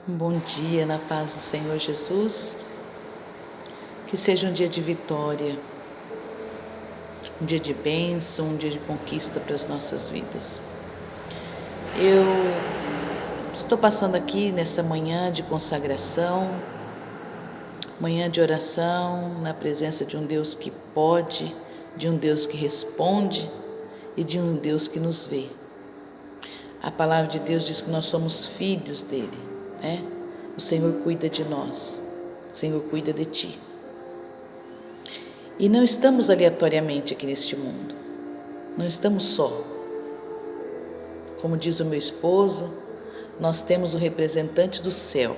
Bom dia, na paz do Senhor Jesus, que seja um dia de vitória, um dia de bênção, um dia de conquista para as nossas vidas. Eu estou passando aqui nessa manhã de consagração, manhã de oração, na presença de um Deus que pode, de um Deus que responde e de um Deus que nos vê. A palavra de Deus diz que nós somos filhos dele, né? O Senhor cuida de nós, o Senhor cuida de ti. E não estamos aleatoriamente aqui neste mundo, não estamos só. Como diz o meu esposo, nós temos o representante do céu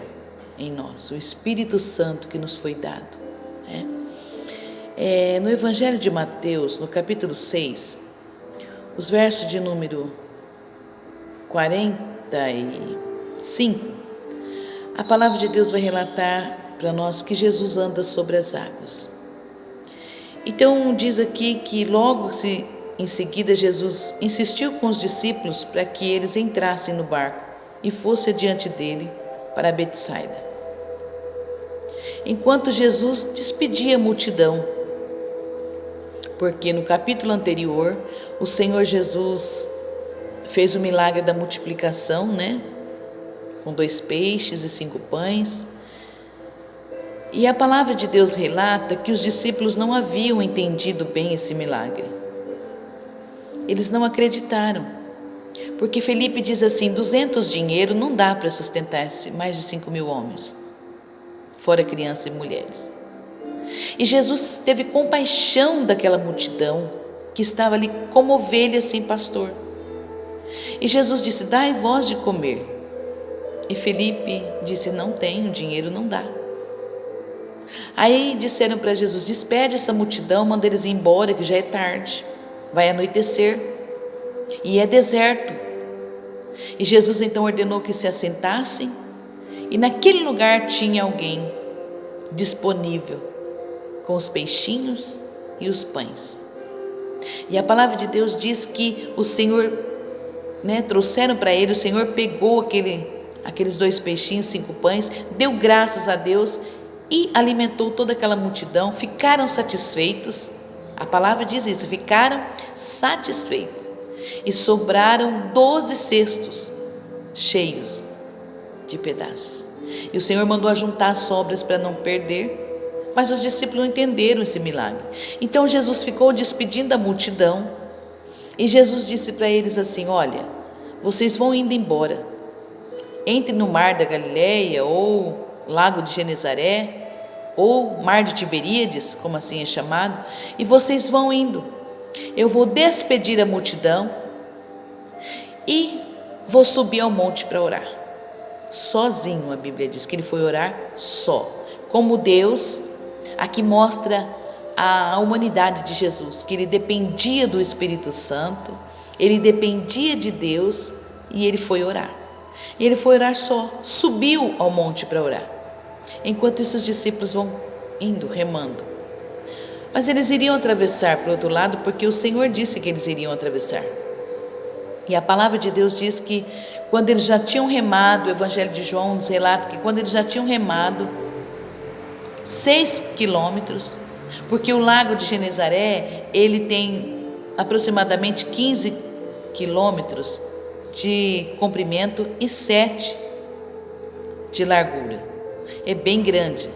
em nós, o Espírito Santo que nos foi dado. No Evangelho de Mateus, no capítulo 6, os versos de número 45, a palavra de Deus vai relatar para nós que Jesus anda sobre as águas. Então diz aqui que logo em seguida Jesus insistiu com os discípulos para que eles entrassem no barco e fossem adiante dele para Betsaida. Enquanto Jesus despedia a multidão, porque no capítulo anterior o Senhor Jesus fez o milagre da multiplicação, com 2 peixes e 5 pães. E a palavra de Deus relata que os discípulos não haviam entendido bem esse milagre. Eles não acreditaram, porque Felipe diz assim: 200 dinheiro não dá para sustentar mais de 5.000 homens, fora crianças e mulheres. E Jesus teve compaixão daquela multidão que estava ali como ovelha sem pastor. E Jesus disse: dai vós de comer. E Felipe disse: não tenho, dinheiro não dá. Aí disseram para Jesus: despede essa multidão, manda eles ir embora, que já é tarde, vai anoitecer e é deserto. E Jesus então ordenou que se assentassem, e naquele lugar tinha alguém disponível com os peixinhos e os pães. E a palavra de Deus diz que o Senhor, trouxeram para ele, o Senhor pegou aqueles 2 peixinhos, 5 pães, deu graças a Deus e alimentou toda aquela multidão. Ficaram satisfeitos, a palavra diz isso, ficaram satisfeitos, e sobraram 12 cestos cheios de pedaços. E o Senhor mandou ajuntar as sobras para não perder, mas os discípulos não entenderam esse milagre. Então Jesus ficou despedindo a multidão, e Jesus disse para eles assim: olha, vocês vão indo embora, entre no mar da Galileia, ou lago de Genezaré, ou mar de Tiberíades, como assim é chamado, e vocês vão indo. Eu vou despedir a multidão e vou subir ao monte para orar. Sozinho, a Bíblia diz que ele foi orar só. Como Deus, aqui mostra a humanidade de Jesus, que ele dependia do Espírito Santo, ele dependia de Deus, e ele foi orar. E ele foi orar só, subiu ao monte para orar. Enquanto isso, os discípulos vão indo, remando. Mas eles iriam atravessar para o outro lado, porque o Senhor disse que eles iriam atravessar. E a palavra de Deus diz que quando eles já tinham remado, o Evangelho de João nos relata que quando eles já tinham remado 6 quilômetros, porque o lago de Genezaré, ele tem aproximadamente 15 quilômetros de comprimento e 7 de largura, é bem grande.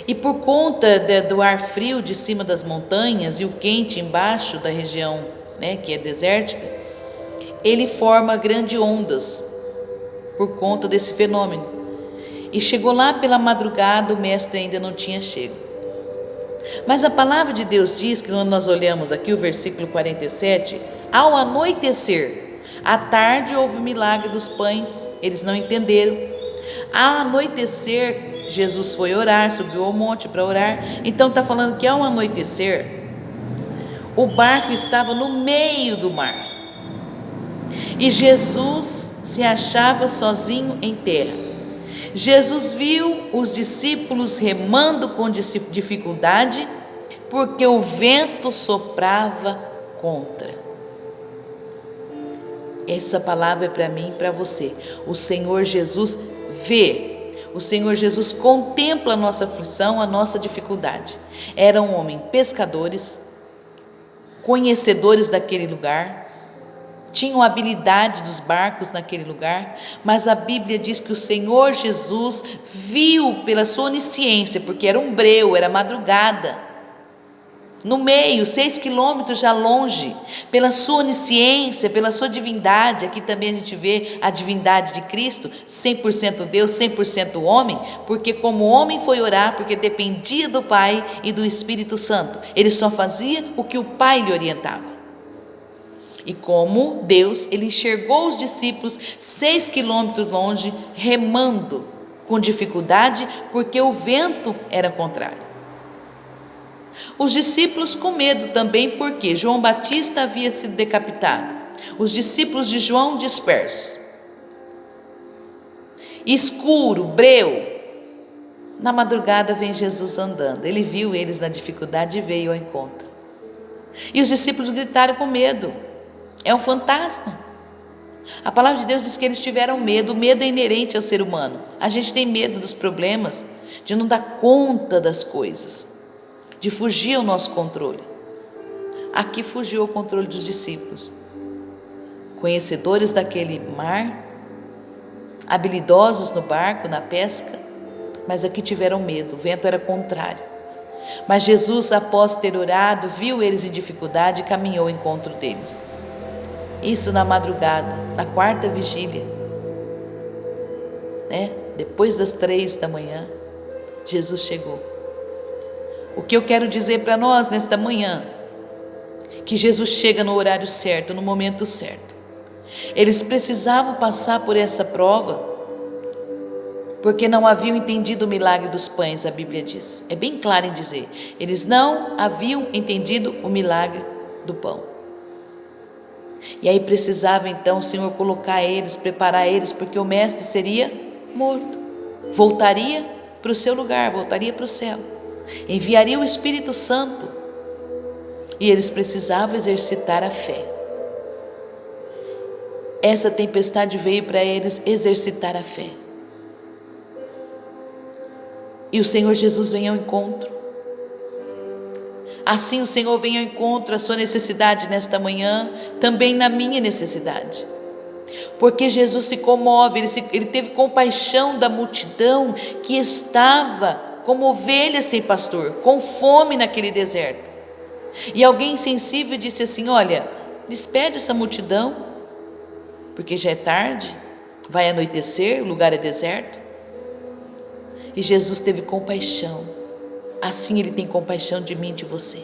E por conta do ar frio de cima das montanhas e o quente embaixo da região, que é desértica, ele forma grandes ondas por conta desse fenômeno. E chegou lá pela madrugada, o mestre ainda não tinha chego. Mas a palavra de Deus diz que, quando nós olhamos aqui o versículo 47, ao anoitecer, à tarde houve o milagre dos pães, eles não entenderam. Ao anoitecer, Jesus foi orar, subiu ao monte para orar. Então está falando que ao anoitecer, o barco estava no meio do mar, e Jesus se achava sozinho em terra. Jesus viu os discípulos remando com dificuldade, porque o vento soprava contra. Essa palavra é para mim e para você. O Senhor Jesus vê O Senhor Jesus contempla a nossa aflição, a nossa dificuldade. Eram homens pescadores, conhecedores daquele lugar, tinham habilidade dos barcos naquele lugar, mas a Bíblia diz que o Senhor Jesus viu pela sua onisciência, porque era um breu, era madrugada, no meio, 6 quilômetros já longe, pela sua onisciência, pela sua divindade. Aqui também a gente vê a divindade de Cristo, 100% Deus, 100% homem, porque como homem foi orar, porque dependia do Pai e do Espírito Santo, ele só fazia o que o Pai lhe orientava. E como Deus, ele enxergou os discípulos 6 quilômetros longe, remando com dificuldade, porque o vento era contrário. Os discípulos com medo também, porque João Batista havia sido decapitado. Os discípulos de João dispersos. Escuro, breu. Na madrugada vem Jesus andando. Ele viu eles na dificuldade e veio ao encontro. E os discípulos gritaram com medo. É um fantasma. A palavra de Deus diz que eles tiveram medo. O medo é inerente ao ser humano. A gente tem medo dos problemas, de não dar conta das coisas, de fugir ao nosso controle. Aqui fugiu ao controle dos discípulos, conhecedores daquele mar, habilidosos no barco, na pesca, mas aqui tiveram medo, o vento era contrário. Mas Jesus, após ter orado, viu eles em dificuldade e caminhou ao encontro deles. Isso na madrugada, na 4ª vigília, depois das 3 da manhã, Jesus chegou. O que eu quero dizer para nós nesta manhã, que Jesus chega no horário certo, no momento certo. Eles precisavam passar por essa prova, porque não haviam entendido o milagre dos pães, a Bíblia diz. É bem claro em dizer, eles não haviam entendido o milagre do pão. E aí precisava então o Senhor colocar eles, preparar eles, porque o mestre seria morto, voltaria para o seu lugar, voltaria para o céu, enviaria o Espírito Santo, e eles precisavam exercitar a fé. Essa tempestade veio para eles exercitar a fé, e o Senhor Jesus vem ao encontro. Assim o Senhor vem ao encontro à sua necessidade nesta manhã, também na minha necessidade, porque Jesus se comove, ele teve compaixão da multidão que estava como ovelha sem pastor, com fome naquele deserto. E alguém sensível disse assim: olha, despede essa multidão, porque já é tarde, vai anoitecer, o lugar é deserto. E Jesus teve compaixão. Assim ele tem compaixão de mim e de você.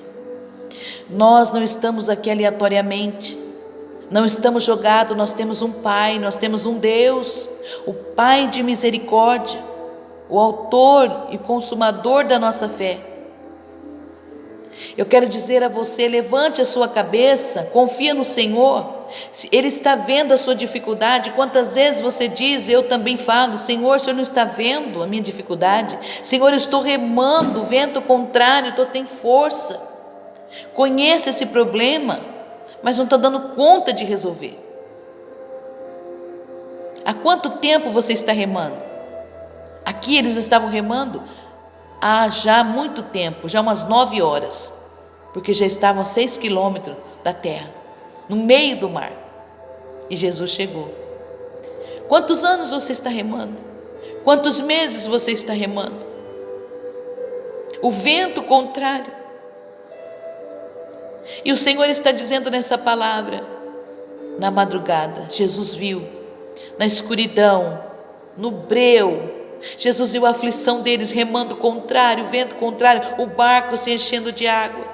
Nós não estamos aqui aleatoriamente, não estamos jogados, nós temos um Pai, nós temos um Deus, o Pai de misericórdia, o autor e consumador da nossa fé. Eu quero dizer a você, levante a sua cabeça, confia no Senhor. Ele está vendo a sua dificuldade. Quantas vezes você diz, eu também falo: Senhor, o Senhor não está vendo a minha dificuldade? Senhor, eu estou remando, vento contrário, estou sem força. Conheço esse problema, mas não estou dando conta de resolver. Há quanto tempo você está remando? Aqui eles estavam remando há já muito tempo, já umas 9 horas, porque já estavam a 6 quilômetros da terra, no meio do mar, e Jesus chegou. Quantos anos você está remando? Quantos meses você está remando? O vento contrário. E o Senhor está dizendo nessa palavra, na madrugada, Jesus viu, na escuridão, no breu, Jesus viu a aflição deles, remando contrário, vento contrário, o barco se enchendo de água,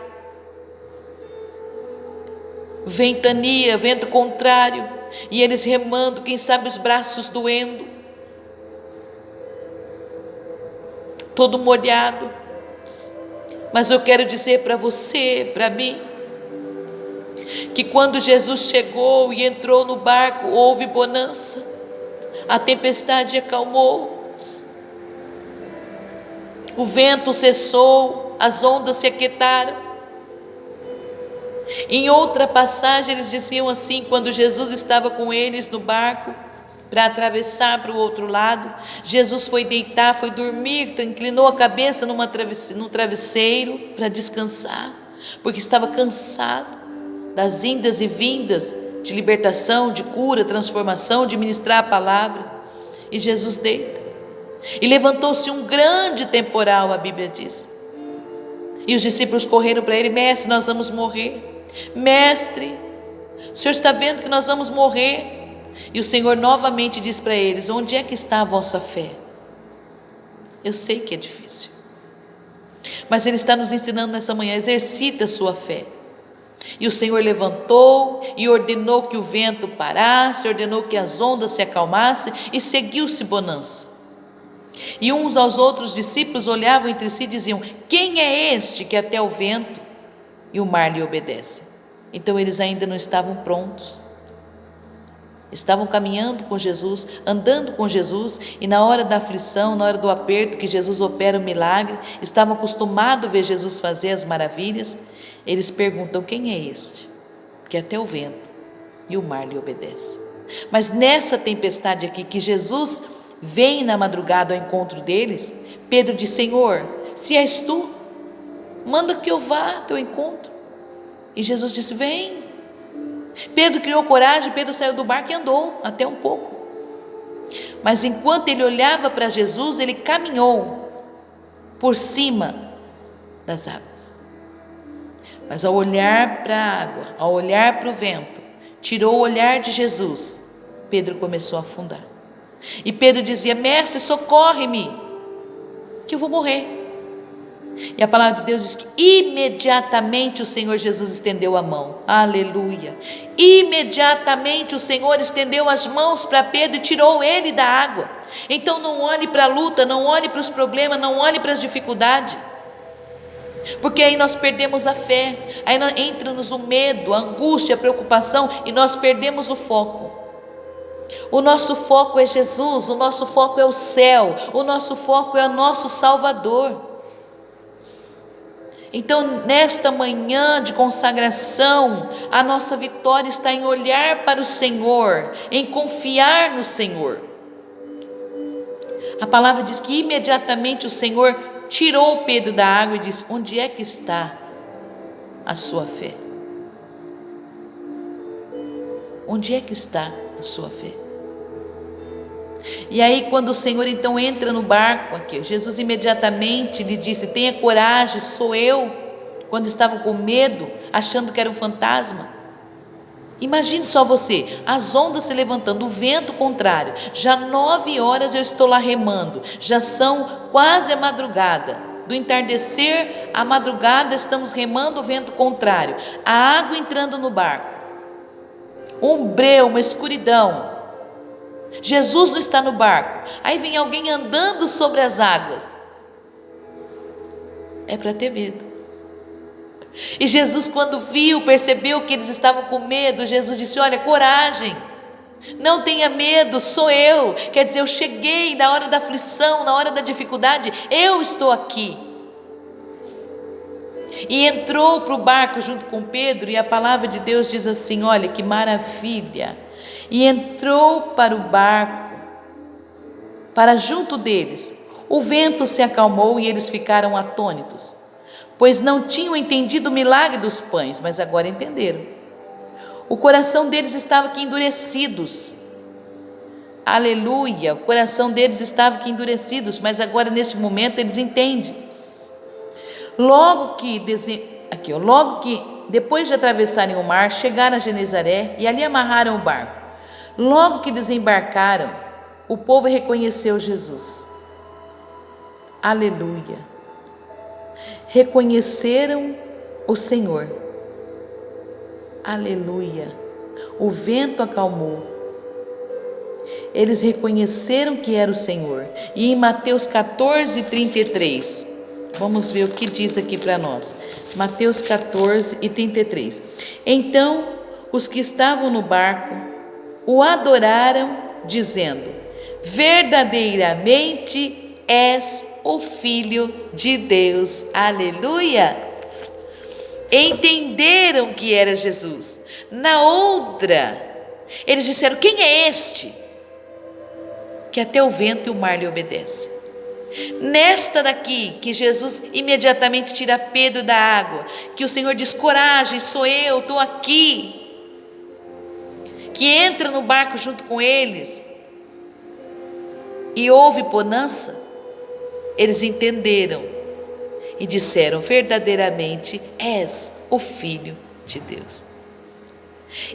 ventania, vento contrário, e eles remando, quem sabe os braços doendo, todo molhado. Mas eu quero dizer para você, para mim, que quando Jesus chegou e entrou no barco, houve bonança, a tempestade acalmou, o vento cessou, as ondas se aquietaram. Em outra passagem eles diziam assim, quando Jesus estava com eles no barco, para atravessar para o outro lado. Jesus foi deitar, foi dormir, inclinou a cabeça num travesseiro para descansar, porque estava cansado das indas e vindas de libertação, de cura, transformação, de ministrar a palavra. E Jesus deita. E levantou-se um grande temporal, a Bíblia diz. E os discípulos correram para ele: mestre, nós vamos morrer. Mestre, o Senhor está vendo que nós vamos morrer? E o Senhor novamente diz para eles: onde é que está a vossa fé? Eu sei que é difícil, mas Ele está nos ensinando nessa manhã: exercita a sua fé. E o Senhor levantou e ordenou que o vento parasse, ordenou que as ondas se acalmassem, e seguiu-se bonança. E uns aos outros discípulos olhavam entre si e diziam: quem é este que até o vento e o mar lhe obedecem? Então eles ainda não estavam prontos. Estavam caminhando com Jesus, andando com Jesus, e na hora da aflição, na hora do aperto, que Jesus opera o milagre, estavam acostumados a ver Jesus fazer as maravilhas. Eles perguntam: quem é este que até o vento e o mar lhe obedece? Mas nessa tempestade aqui, que Jesus vem na madrugada ao encontro deles, Pedro diz: Senhor, se és tu, manda que eu vá ao teu encontro. E Jesus disse: vem. Pedro criou coragem, Pedro saiu do barco e andou até um pouco. Mas enquanto ele olhava para Jesus, ele caminhou por cima das águas. Mas ao olhar para a água, ao olhar para o vento, tirou o olhar de Jesus, Pedro começou a afundar. E Pedro dizia: mestre, socorre-me, que eu vou morrer. E a palavra de Deus diz que imediatamente o Senhor Jesus estendeu a mão. Aleluia. Imediatamente o Senhor estendeu as mãos para Pedro e tirou ele da água. Então não olhe para a luta, não olhe para os problemas, não olhe para as dificuldades, porque aí nós perdemos a fé, aí entra-nos o medo, a angústia, a preocupação, e nós perdemos o foco. O nosso foco é Jesus, o nosso foco é o céu, o nosso foco é o nosso Salvador. Então, nesta manhã de consagração, a nossa vitória está em olhar para o Senhor, em confiar no Senhor. A palavra diz que imediatamente o Senhor tirou Pedro da água e disse: onde é que está a sua fé? Onde é que está a sua fé? E aí, quando o Senhor então entra no barco aqui, Jesus imediatamente lhe disse: tenha coragem, sou eu. Quando estavam com medo, achando que era um fantasma. Imagine só você, as ondas se levantando, o vento contrário. Já 9 horas eu estou lá remando, já são quase a madrugada. Do entardecer à madrugada estamos remando, o vento contrário, a água entrando no barco, um breu, uma escuridão. Jesus não está no barco, aí vem alguém andando sobre as águas. É para ter medo. E Jesus, quando viu, percebeu que eles estavam com medo, Jesus disse: olha, coragem, não tenha medo, sou eu. Quer dizer, eu cheguei na hora da aflição, na hora da dificuldade, eu estou aqui. E entrou para o barco junto com Pedro, e a palavra de Deus diz assim: olha que maravilha. E entrou para o barco, para junto deles. O vento se acalmou e eles ficaram atônitos, pois não tinham entendido o milagre dos pães, mas agora entenderam. O coração deles estava que endurecidos. Aleluia, o coração deles estava que endurecidos, mas agora neste momento eles entendem. Logo que depois de atravessarem o mar, chegaram a Genezaré e ali amarraram o barco. Logo que desembarcaram, o povo reconheceu Jesus. Aleluia. Reconheceram o Senhor. Aleluia. O vento acalmou. Eles reconheceram que era o Senhor. E em Mateus 14:33, vamos ver o que diz aqui para nós. Mateus 14:33. Então os que estavam no barco o adoraram, dizendo: verdadeiramente és o Filho de Deus. Aleluia. Entenderam que era Jesus. Na outra, eles disseram: quem é este que até o vento e o mar lhe obedecem. Nesta daqui, que Jesus imediatamente tira Pedro da água, que o Senhor diz: coragem, sou eu, estou aqui. Que entra no barco junto com eles e houve bonança, eles entenderam e disseram: verdadeiramente és o Filho de Deus.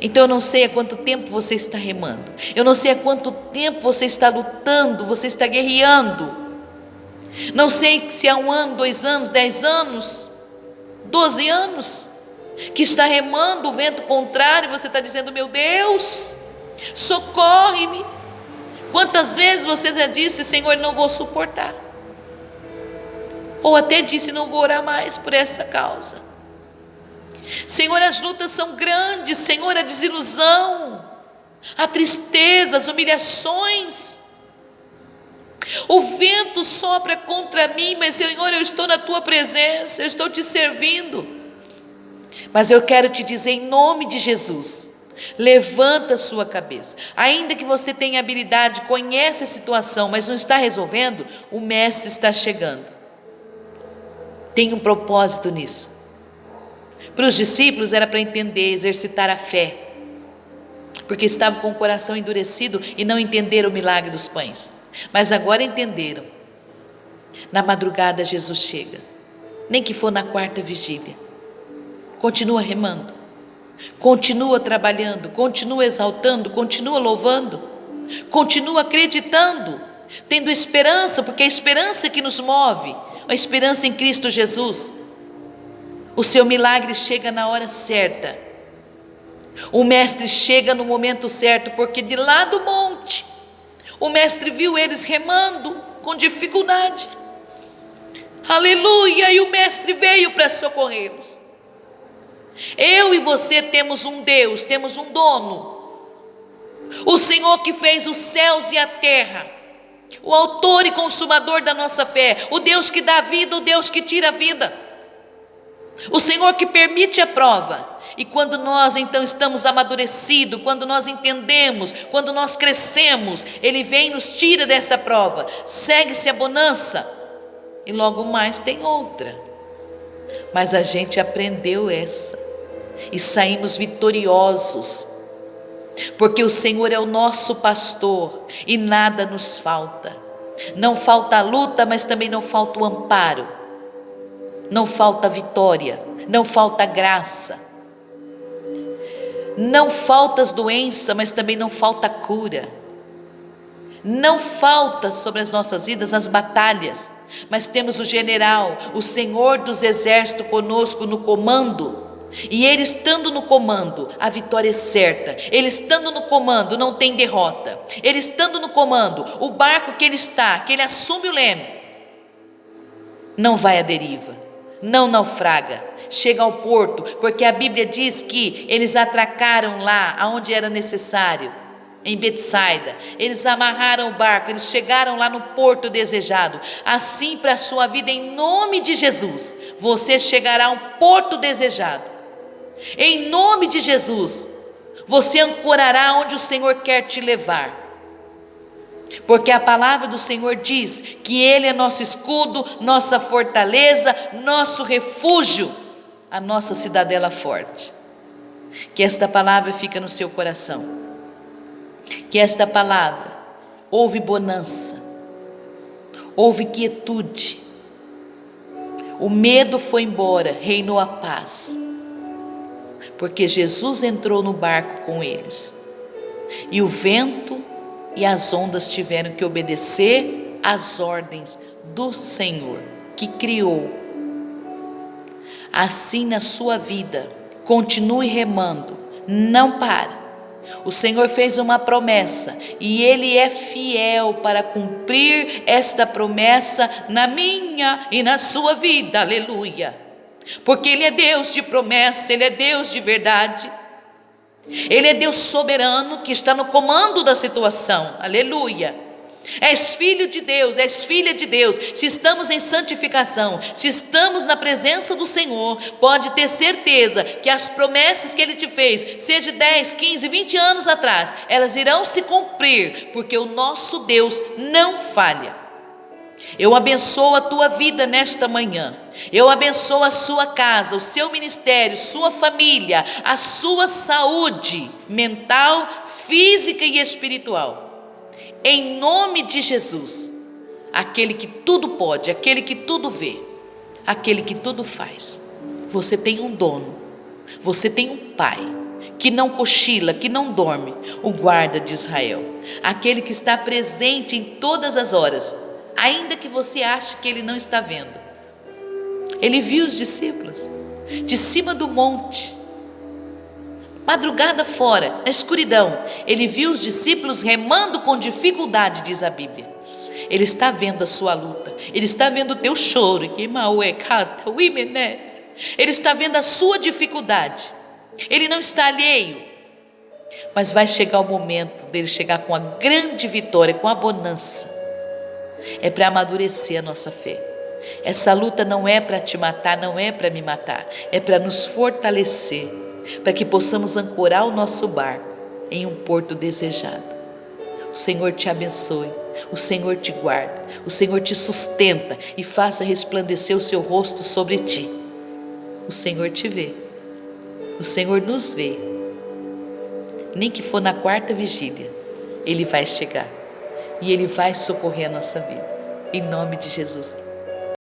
Então eu não sei há quanto tempo você está remando, eu não sei há quanto tempo você está lutando, você está guerreando, não sei se há 1 ano, 2 anos, 10 anos, 12 anos, que está remando o vento contrário, e você está dizendo: meu Deus, socorre-me. Quantas vezes você já disse: Senhor, não vou suportar, ou até disse: não vou orar mais por essa causa. Senhor, as lutas são grandes, Senhor, a desilusão, a tristeza, as humilhações, o vento sopra contra mim, mas Senhor, eu estou na tua presença, eu estou te servindo. Mas eu quero te dizer, em nome de Jesus, levanta a sua cabeça. Ainda que você tenha habilidade, conhece a situação, mas não está resolvendo, o mestre está chegando. Tem um propósito nisso. Para os discípulos era para entender, exercitar a fé, porque estavam com o coração endurecido e não entenderam o milagre dos pães. Mas agora entenderam. Na madrugada Jesus chega, nem que for na 4ª vigília. Continua remando, continua trabalhando, continua exaltando, continua louvando, continua acreditando, tendo esperança, porque é a esperança que nos move, a esperança em Cristo Jesus. O seu milagre chega na hora certa, o mestre chega no momento certo, porque de lá do monte, o mestre viu eles remando com dificuldade, aleluia, e o mestre veio para socorrê-los. Eu e você temos um Deus, temos um dono, o Senhor que fez os céus e a terra, o autor e consumador da nossa fé, o Deus que dá vida, o Deus que tira a vida, o Senhor que permite a prova. E quando nós então estamos amadurecidos, quando nós entendemos, quando nós crescemos, Ele vem e nos tira dessa prova, segue-se a bonança, e logo mais tem outra. Mas a gente aprendeu essa, e saímos vitoriosos, porque o Senhor é o nosso pastor, e nada nos falta. Não falta a luta, mas também não falta o amparo, não falta vitória, não falta graça, não falta as doenças, mas também não falta cura, não falta sobre as nossas vidas as batalhas, mas temos o general, o Senhor dos exércitos conosco no comando, e Ele estando no comando, a vitória é certa. Ele estando no comando, não tem derrota. Ele estando no comando, o barco que Ele está, que Ele assume o leme, não vai à deriva, não naufraga, chega ao porto, porque a Bíblia diz que eles atracaram lá aonde era necessário, em Betsaida, eles amarraram o barco, eles chegaram lá no porto desejado. Assim para a sua vida, em nome de Jesus, você chegará a um porto desejado, em nome de Jesus, você ancorará onde o Senhor quer te levar, porque a palavra do Senhor diz que Ele é nosso escudo, nossa fortaleza, nosso refúgio, a nossa cidadela forte. Que esta palavra fique no seu coração, que esta palavra houve bonança, houve quietude, o medo foi embora, reinou a paz, porque Jesus entrou no barco com eles, e o vento e as ondas tiveram que obedecer às ordens do Senhor, que criou. Assim na sua vida, continue remando, não pare. O Senhor fez uma promessa, e Ele é fiel para cumprir esta promessa na minha e na sua vida, aleluia. Porque Ele é Deus de promessa, Ele é Deus de verdade. Ele é Deus soberano que está no comando da situação, aleluia. És filho de Deus, és filha de Deus. Se estamos em santificação, se estamos na presença do Senhor, pode ter certeza que as promessas que Ele te fez, seja 10, 15, 20 anos atrás, elas irão se cumprir, porque o nosso Deus não falha. Eu abençoo a tua vida nesta manhã. Eu abençoo a sua casa, o seu ministério, sua família, a sua saúde mental, física e espiritual. Em nome de Jesus, aquele que tudo pode, aquele que tudo vê, aquele que tudo faz. Você tem um dono, você tem um pai que não cochila, que não dorme, o guarda de Israel, aquele que está presente em todas as horas, ainda que você ache que Ele não está vendo. Ele viu os discípulos de cima do monte, madrugada fora, na escuridão. Ele viu os discípulos remando com dificuldade, diz a Bíblia. Ele está vendo a sua luta, Ele está vendo o teu choro, Ele está vendo a sua dificuldade. Ele não está alheio, mas vai chegar o momento dele chegar com a grande vitória, com a bonança. É para amadurecer a nossa fé. Essa luta não é para te matar, não é para me matar, é para nos fortalecer, para que possamos ancorar o nosso barco em um porto desejado. O Senhor te abençoe, o Senhor te guarda, o Senhor te sustenta e faça resplandecer o seu rosto sobre ti. O Senhor te vê, o Senhor nos vê. Nem que for na 4ª vigília, Ele vai chegar e Ele vai socorrer a nossa vida. Em nome de Jesus.